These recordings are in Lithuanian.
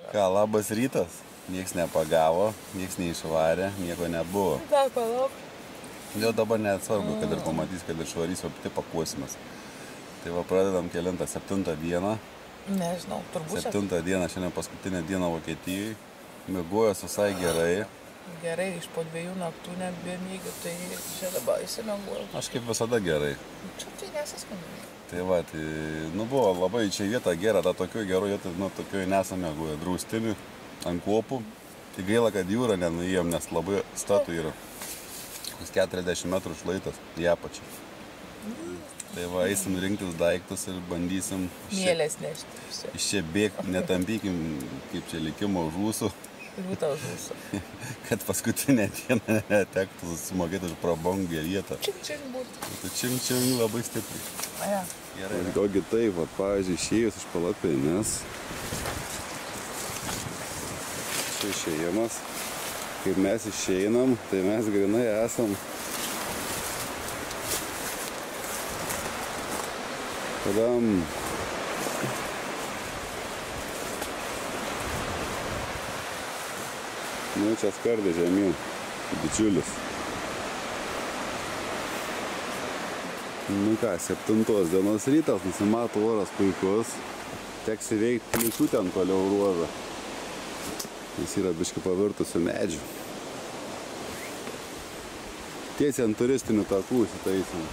Ką, labas rytas. Niekas nepagavo, niekas neišvarė, nieko nebuvo. Dar palauk. Jau dabar net svarbu, kad ir pamatys, kad ir švarys, o pati papuosimas. Tai va, pradedam kelintą 7 dieną. Nežinau, turbūt 7 dieną, šiandien paskutinė diena Vokietijai. Mėgojęs visai gerai. Gerai, iš po 2 naktų nebemygiu, tai čia dabar įsimėguoju. Aš kaip visada gerai. Čia tai nesiskambinai. Tai va, tai, buvo labai čia vieta gera, ta tokioj geroj vietoj, tokioj nesame mėgoję draustinių ant kopų. Tai gaila, kad jūrą nenuėjom, nes labai statu yra. 40 metrų šlaitas į apačią. Tai va, eisim rinktis daiktus ir bandysim Mielės nešti. iš čia bėgti, netampykim kaip čia likimo žūsų. Liūtą žūsų. Kad paskutinę dieną netektų susimokėti už prabangę vietą. Čing būtų. Tai čing labai stipriai. Ja. Gerai. Kogi taip, va, pavyzdžiui, išėjus iš palapinės. Čia išėjimas. Kaip mes išeinam, tai mes grinai esam padam. Nu, čia skardė žemyn, didžiulis. Nu ką, 7 dienos rytas, nusimato oras puikus. Teks įveikti pliušių ten toliau ruožą. Jis yra biškai pavirtusių medžių. Tiesiai ant turistinių takų įsitaisim.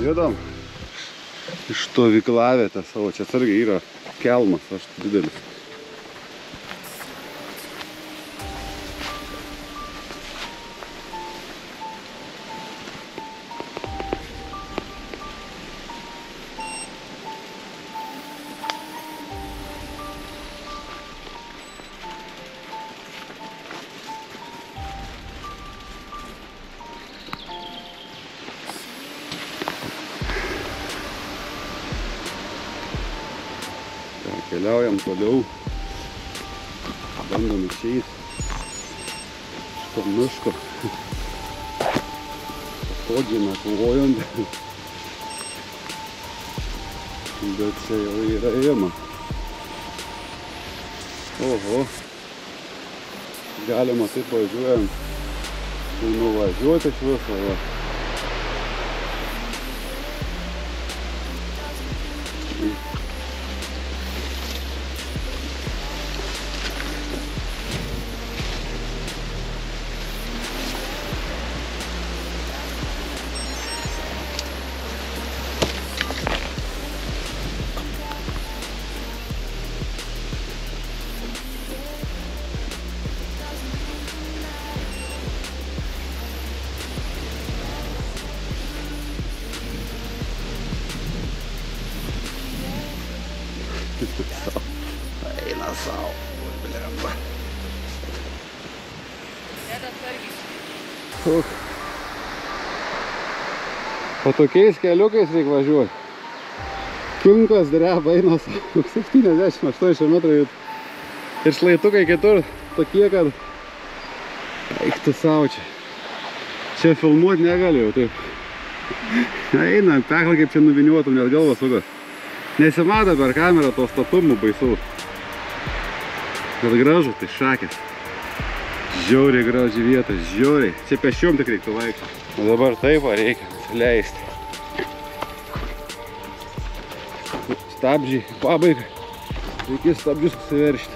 Judam iš stovyklavietės savo, čia atsargiai yra kelmas, aš didelis. Keliaujam toliau, bandom išeiti iš to miško, patogiai nakvojant, bet čia jau yra ėjama. Oho, galima taip važiuojant, tai nuvažiuoti iš viso. Eina savo. Blemba. O tokiais keliukais reikia važiuoti. Kiunkas dreba, eina 70-80 metrų ir šlaitukai kitur tokie, kad eik tu savo čia. Čia filmuoti negaliu, taip. Eina, pekla kaip čia nuviniuotum, net galvas sukas. Nesimato per kamerą to statumų baisų. Bet gražu, tai šakės. Žiauriai graži vieta, žiauriai. Čia pešiom tik reiktų vaikščioti. O dabar taip reikia leisti. Stabdžiai, pabaiga. Reikės stabdžius susiveršti.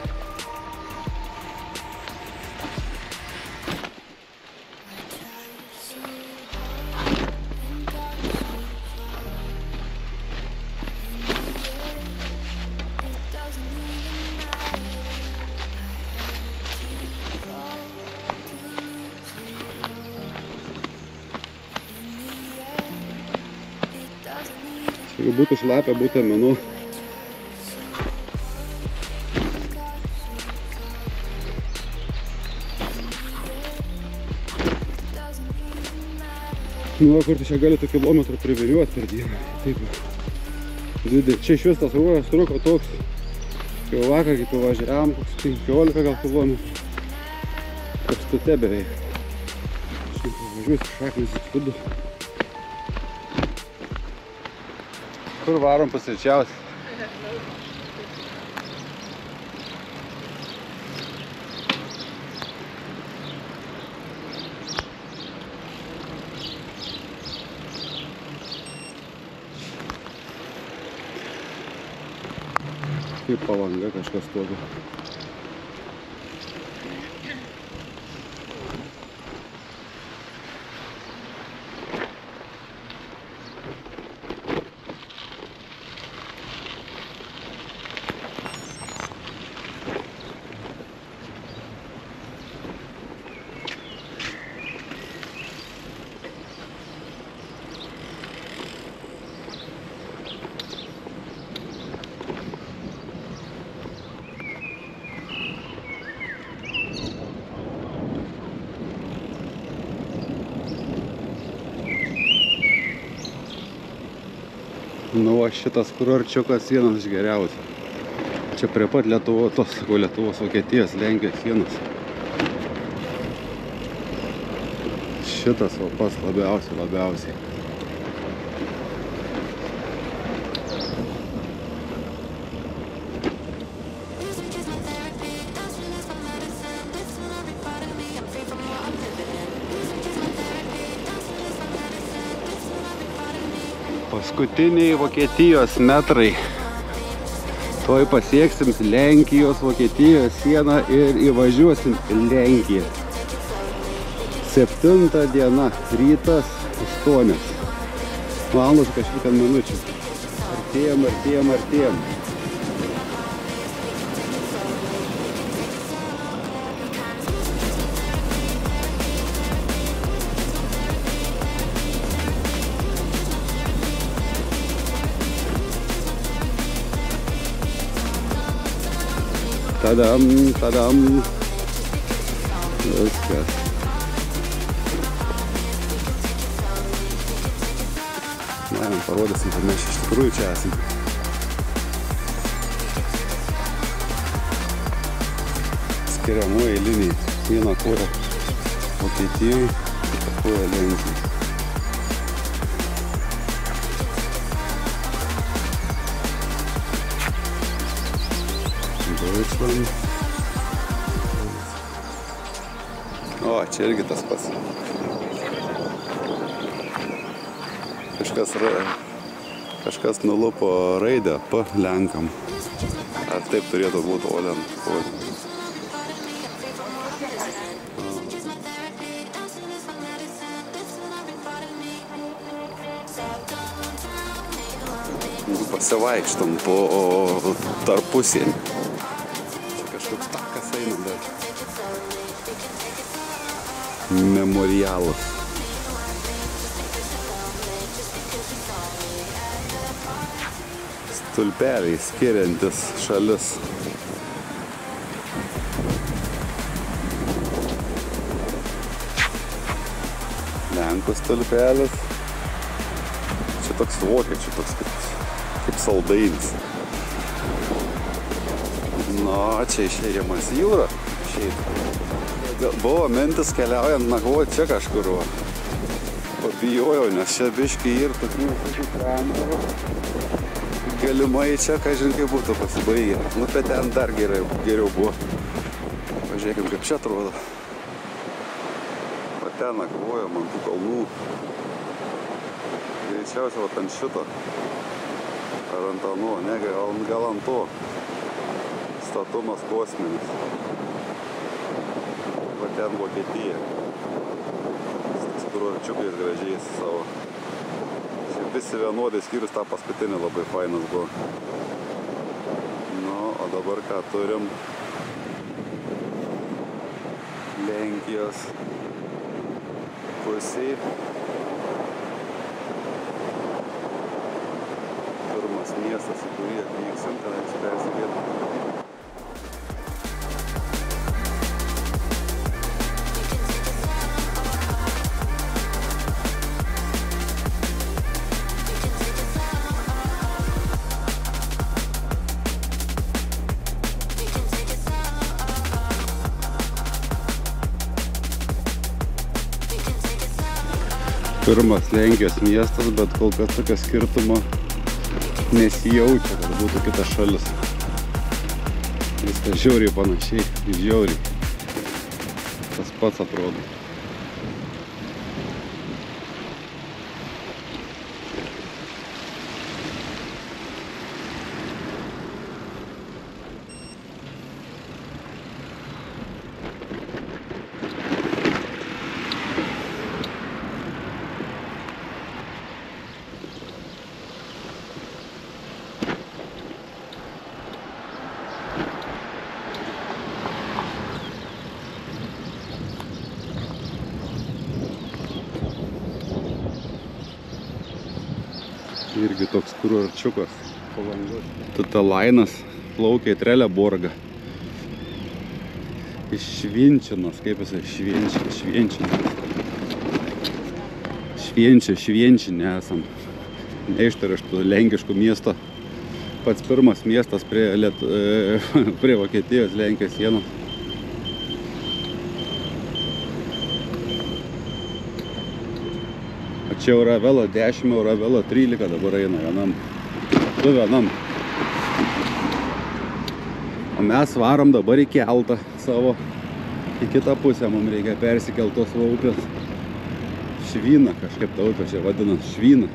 Jeigu būtų šlapia, būtų menu. Nu, kur tu čia gali tų kilometrų priviriuoti per dieną. Taip. Čia iš vis tas ruojas truko toks. Jau vakar, kaip važiavam, koks 15 gal kilometrų. Kaip stute beveik. Aš važiuosiu šaknis į vidų. Kur varom pusryčiauti? Kaip Palanga kažkas stovi. Nu, o šitas kurorčiukas vienas iš geriausių. Čia prie pat Lietuvos, Vokietijos, Lenkijos sienos. Šitas va pas labiausiai. Paskutiniai Vokietijos metrai. Tuoj pasieksim Lenkijos, Vokietijos sieną ir įvažiuosim į Lenkiją. 7 diena, rytas 8 valandos kažkiek minučių. Artėjam. Tadam. Viskas. Na, parodysim, kad mes iš tikrųjų čia esam. Skiriamoji linija. Viena koja Vokietijai, kita koja Lenkijai. Deutschland. O, čia irgi tas pats. Kažkas nulupo raidę P Lenkam. Ar taip turėtų būti Olen? Pasivaikštom po tarpusienį. Kažkoks takas eina dar. Memorialas. Tulpeliai skiriantis šalis. Lenkų stulpelis. Čia toks vokiečių, toks kaip saldainis. Nu, čia išėjimas į jūrą. Buvo mintis keliaujant nakvoti čia kažkur. Pabijojau, nes čia biškai ir tokių kamerų. Galimai čia, kažin kaip būtų pasibaigę. Nu, bet ten dar geriau buvo. Pažiūrėkim, kaip čia atrodo. Va ten nakvojom ant tų kalnų. Greičiausiai va ant šito. Ar ant ano, ne, gal ant to. Statumas kosminis. Va ten Vokietija. S kurorčiukais gražiais savo. Visi vienodai skyrus tą paskutinį labai fainas buvo. Nu, o dabar ką turim? Lenkijos pusėj. Pirmas miestas, į kurį atvyksim, tenais persikėti. Pirmas Lenkijos miestas, bet kol kas tokio skirtumo nesijaučia, kad būtų kitas šalis. Viskas žiauriai panašiai, žiauriai. Tas pats atrodo. Irgi toks kurorčiukas. Tutalainas plaukia į Trelleborgą. Iš Švinčinos, kaip jisai, Švenčinė esam. Neištarištų lenkiškų miesto. Pats pirmas miestas prie Vokietijos Lenkijos sienos. Čia Eurovelo 10, Eurovelo 13 dabar eina vienam. Du vienam. O mes varom dabar į keltą savo. Į kitą pusę mums reikia persikeltos upės. Švyna, kažkaip ta upė čia vadina. Švyna.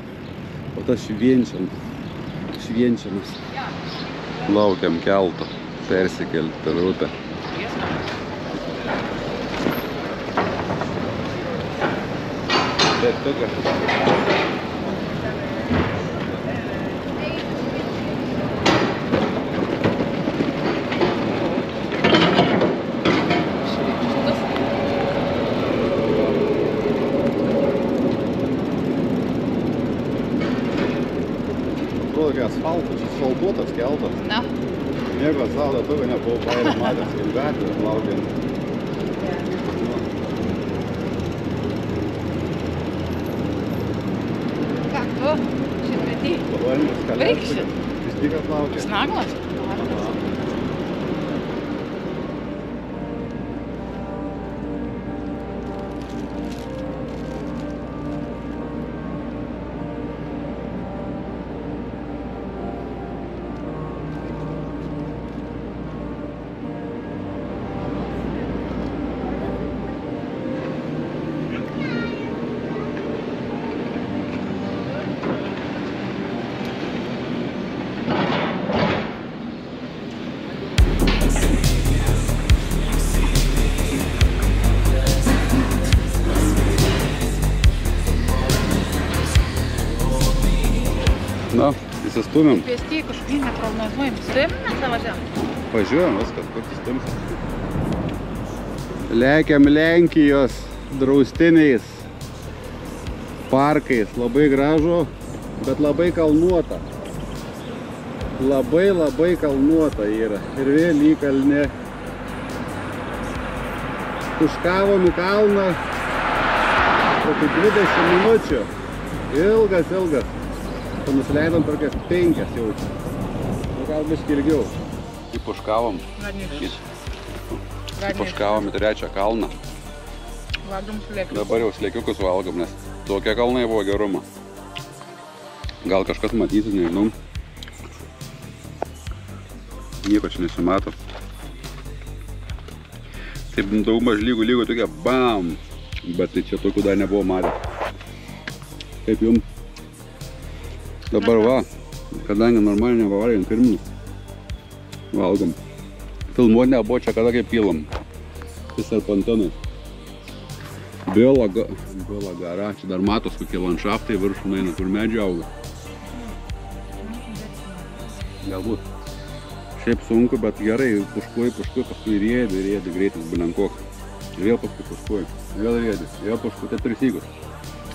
O tas Švenčinas. Laukiam kelto. Persikelti per upę. Tokia. Atrodo, asfaltas, asfaltuotas keltas. Na. Nieko savo lietuvių nebuvau paėmę matęs, kaip gatvė laukiant. Brikšit. Vis tik atlaukia. Snaglas? Na, įsistumėm. Pėstieji kažkokie neprognozuojami. Stumėm mes važiavam? Važiuojam viskas, kur įstumsim. Lekiam Lenkijos draustiniais, parkais. Labai gražu, bet labai kalnuota. Labai kalnuota yra. Ir vėl į kalne. Užkavom į kalną. Kokį 20 minučių. Ilgas. Nusileidom per 5 jaučiu. Gal biškį ilgiau. Įpuškavom. Įpuškavom į 3 kalną. Valgom slėkiukus. Dabar jau slėkiukus valgom, nes tokie kalnai buvo gerumo. Gal kažkas matysis, nežinau. Nieko čia nesimato. Taip daug maž lygų tokia bam. Bet tai čia tokių dar nebuvo matę. Kaip jum? Dabar va, kadangi normaliai nepavargėm pirminus, valgom. Filmuot nebuvo čia kada kaip pilam. Tai serpantinai. Byla gara, čia dar matos kokie landšaftai viršų eina, kur medžiai auga. Galbūt. Šiaip sunku, bet gerai, puškuoji, paskui rėdi, greitis bilenkok. Vėl paskui puškuoji, vėl rėdi, vėl puškuoji, tai 3 sykus.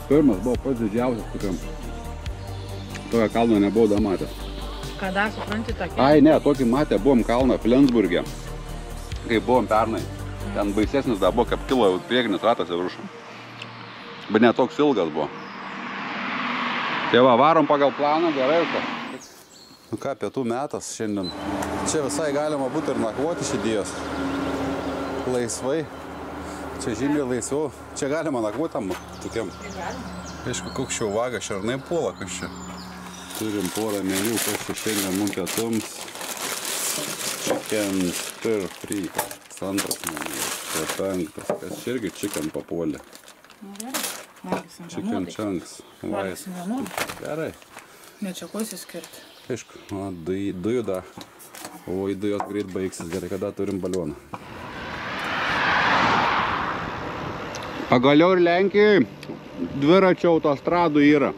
Pirmas buvo pats didžiausias tokiam. Tokią kalną nebuvau dar matęs. Kada supranti tą kelią? Ai ne, tokį matę buvom kalną Flensburge, kai buvom pernai. Ten baisesnis dar buvo, kaip kilo priekinis ratas į viršų. Bet ne toks ilgas buvo. Tai va, varom pagal planą, gerai ir ką. Nu ką, pietų metas šiandien. Čia visai galima būti ir nakvoti šidėjos. Laisvai. Čia žymiai laisviau. Čia galima nakvoti tam tokiam. Aišku, koks čia vaga, šarnai puola, kas čia. Turim porą meniu, kas čia šiandien mums pietums. Chicken stir fry. Antras meniu. Čia 5. Kas čia irgi chicken papuolė. Chicken chunks. Gerai. Ne čia ko įsiskirti. Aišku, dujų dar. O į dujos greit baigsis. Gerai, kada turim balioną. Pagaliau ir Lenkijai dviračio autostradų yra.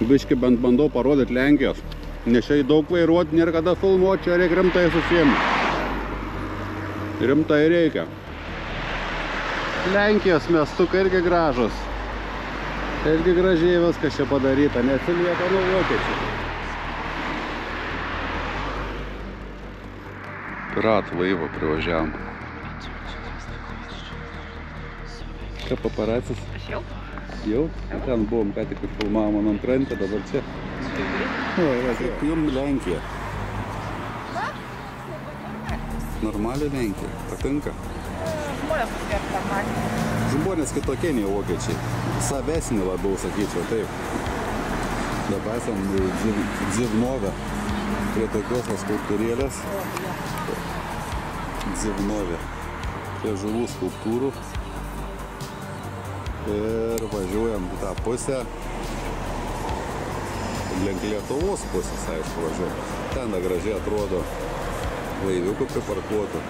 Biški bent bandau parodyti Lenkijos. Nes čia daug vairuoti, nėra kada filmuoti, čia reikia rimtai susiimti. Rimtai reikia. Lenkijos miestukai irgi gražus. Irgi gražiai viskas čia padaryta, neatsilieka nuo vokiečių. Piratų laivą privažiavom. Ką paparacis? Aš jau. Jau? Ten buvom, ką tik filmavom ant krantę, dabar čia. Kaip jum Lenkija? Normaliai Lenkija. Patinka? Žmonės tokie normaliai. Žmonės kitokie nei vokiečiai. Savesnį labiau sakyčiau, taip. Dabar esam Dzivnove. Prie tokios skulptūrėlės. Dzivnove. Prie žuvų skulptūrų. Ir važiuojam į tą pusę. Link Lietuvos pusės, aišku, važiuojam. Ten gražiai atrodo laiviukų priparkuotų.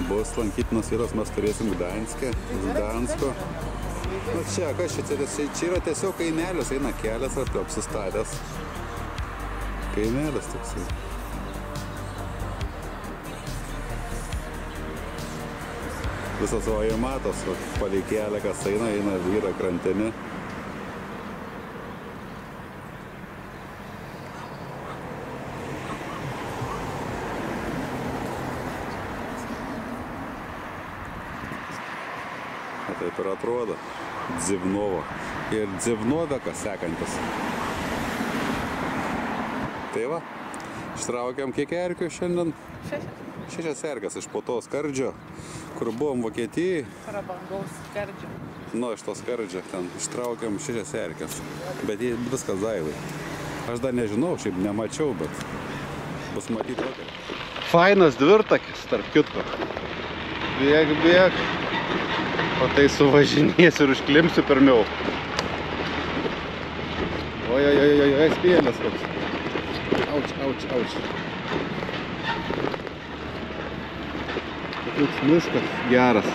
Bus lankytinos vietos mes turėsim Gdanske, iš Gdansko. Nu čia, kas čia yra tiesiog kaimelis, eina kelias apsistatęs. Kaimelis toksai. Visas va ir matos, palei kelią, kas eina vyra krantimi. Taip ir atrodo. Dzivnovo. Ir Dzivnovekas sekantis. Tai va, ištraukiam kiek erkių šiandien? 6 erkės iš po to skardžio, kur buvom Vokietijai. Prabangaus skardžio. Nu, iš to skardžio ten ištraukiam 6 erkės. Bet viskas daivai. Aš dar nežinau, šiaip nemačiau, bet bus matyti vakar. Fainas dvirtakis, tarp kitko. Bėg. O tai suvažinėsiu ir užklimsiu pirmiau. Oi, spėlės koks. Auč. Toks miškas geras.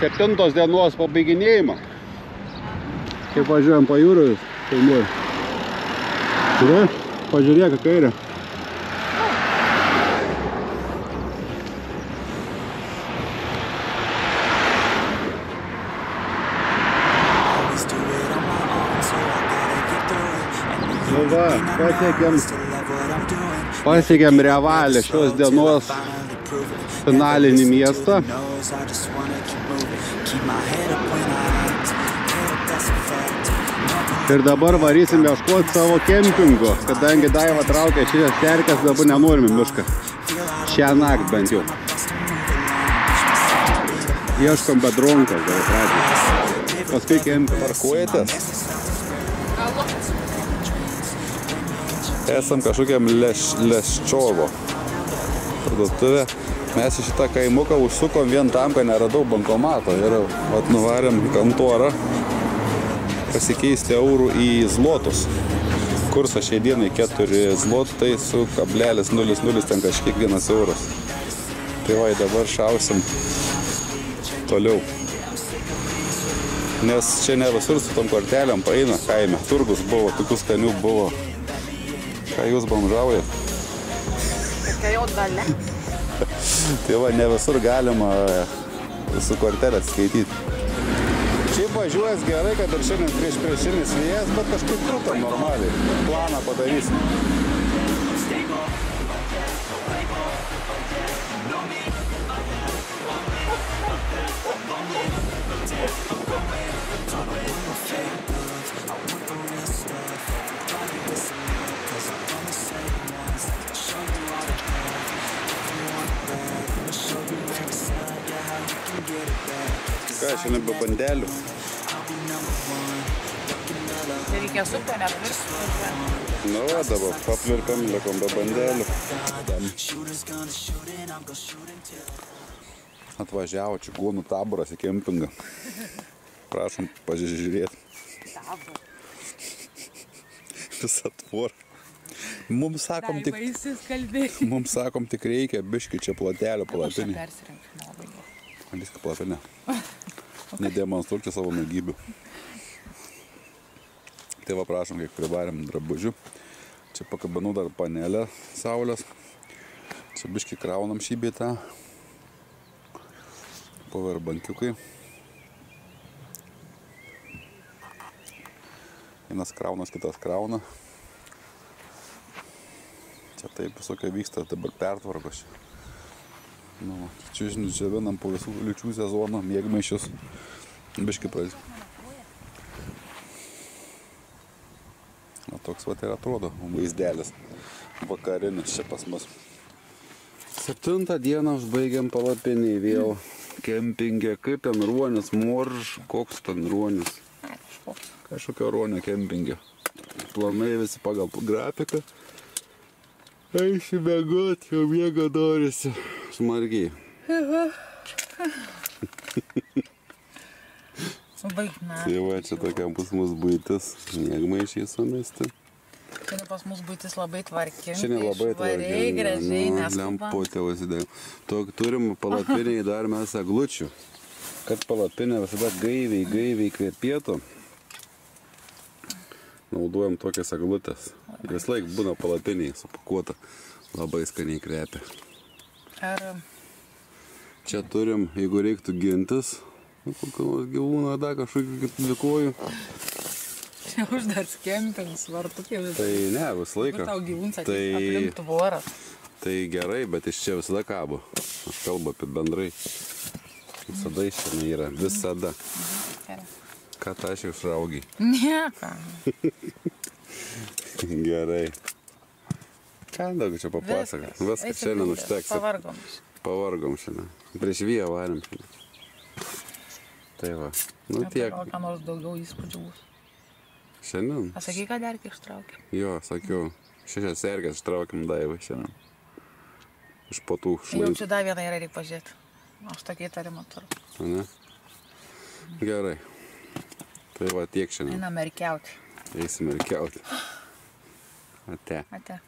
Septintos dienos pabaiginėjimą. Kaip važiuojam po jūrą, filmuoju. Turiu? Pažiūrėk, kairė. Nu va, pasiekėm Revalį šios dienos finalinį miestą. Ir dabar varysim ieškoti savo kempingo, kadangi Daiva traukia šitas terkės, dabar nenorim į mišką. Šią naktį bent jau. Ieškom bedronkas, gal pradžiai. Paskui kempingo. Parkuojatės? Esam kažkokiam Leščiovo parduotuvė. Mes į šitą kaimuką užsukom vien tam, kad neradau bankomato. Ir nuvarėm į kontorą pasikeisti eurų į zlotus. Kursas šiai dienai 4 zlotai su kablelis 0,0 ten kažkiek 1 euras. Tai va, dabar šausim toliau. Nes čia ne visur su tom kortelėm paeina kaime. Turgus buvo, tokių skanių buvo. Ką jūs bomžaujat? Kai jau dalė. Tai va, ne visur galima su kortelė skaityti. Šiaip važiuojas gerai, kad ir šiandien priešinis vėjas, bet kažkaip trutam normaliai. Planą padarysim. Ką, šiandien be bandelių? Reikia supę, neapvirsti. Nu, va, dabar paplirkam, likom be bandelių. Atvažiavo čigonų taboras į kempingą. Prašom pažiūrėti. Visą tvorą. Mums sakom tik reikia biškį čia platelio palapinį. Viską palapinę. Nedemonstruok čia savo nuogybių. Tai va, prašom, kiek privarėm drabužių. Čia pakabinau dar panelę saulės. Čia biškį kraunam šį bitą. Powerbankiukai. Vienas kraunas, kitas krauna. Čia taip visokia vyksta, dabar pertvarkos. Nu, čia džiovinam po visų liučių sezono, mėgmaišius. Biškį pradės. O toks vat ir atrodo vaizdelis vakarinis čia pas mus. 7 dieną užbaigiam palapinį vėl kempingė. Kaip ten ruonis, morž, koks ten ruonis? Kažkokio ruonio kempingė. Planai visi pagal grafiką. Eisi miegot, jau miego norisi. Smargiai. Tai va, čia tokia pas mus buitis. Mėgmaišiai sumesti. Šiandien pas mus buitis labai tvarkinga. Šiandien labai tvarkinga. Gražiai, neskubam. Lemputė vasidėjau. Turim palapiniai dar mes eglučių. Kad palapinė visada gaiviai kvepėtų. Naudojam tokias eglutės. Vis laik būna palapiniai supakuota. Labai skaniai kvepia. Čia turim, jeigu reiktų gintis, kokio nors gyvūną, dar kažkokį kaip dvikojų. Čia uždars kempings, vartukė visą. Tai ne, visą laiką. Kur tau gyvūns aplink tvoras? Tai gerai, bet iš čia visada kabo. Aš kalbu apie bendrai. Visada iš čia yra, visada. Ką tą aš išraugiai? Nieko. Gerai. Ką daug čia papasakot? Viskas šiandien užteks. Pavargom šiandien. Prieš vyją varėm šiandien. Tai va. Nu tiek. Ką nors daugiau įspūdžių bus. Šiandien? A sakai, ką derkį ištraukėm? Jo, sakiau. 6 sergės ištraukėm Daivai šiandien. Iš potų šlaimų. Jau čia dar vieną yra, reikia pažiūrėti. Aš tokia įtarimą turiu. Ne? Gerai. Tai va tiek šiandien. Einam merkiauti. Eisim merkiauti. Ate. Ate.